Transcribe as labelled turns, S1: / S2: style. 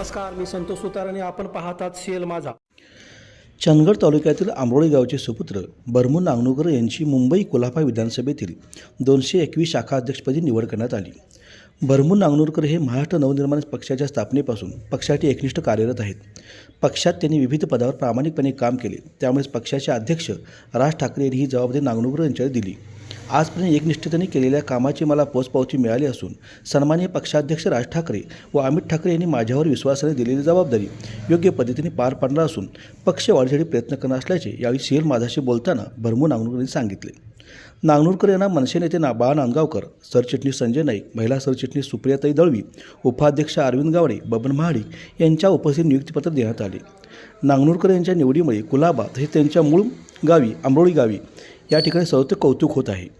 S1: नमस्कार, मी संतोष सुतार आणि आपण पाहतात सीएल माझा.
S2: चंदगड तालुक्यातील आंबरोळी गावचे सुपुत्र बर्मू नांगणूकर यांची मुंबई कुलाबा विधानसभेतील 221 शाखा अध्यक्षपदी निवड करण्यात आली. बर्मू नांगणूकर हे महाराष्ट्र नवनिर्माण पक्षाच्या स्थापनेपासून पक्षासाठी एकनिष्ठ कार्यरत आहेत. पक्षात त्यांनी विविध पदावर प्रामाणिकपणे काम केले. त्यामुळेच पक्षाचे अध्यक्ष राज ठाकरे यांनी ही जबाबदारी नांगणूकर यांच्यावर दिली. आजपर्यंत एकनिष्ठतेने केलेल्या कामाची मला पोचपावती मिळाली असून सन्माननीय पक्षाध्यक्ष राज ठाकरे व अमित ठाकरे यांनी माझ्यावर विश्वासाने दिलेली जबाबदारी योग्य पद्धतीने पार पाडणार असून पक्ष वाढीसाठी प्रयत्न करणार असल्याचे यावेळी सीएल माझाशी बोलताना बर्मू नांगणूकर यांनी सांगितले. नांगणूरकर यांना मनसे नेते बाळा नांदगावकर, सरचिटणीस संजय नाईक, महिला सरचिटणीस सुप्रियाताई दळवी, उपाध्यक्ष अरविंद गावडे, बबन महाडिक यांच्या उपस्थित नियुक्तीपत्र देण्यात आले. नांगणूरकर यांच्या निवडीमुळे कुलाबा तसेच त्यांच्या मूळ गावी आंबरोळी गावी या ठिकाणी सर्वत्र कौतुक होत आहे.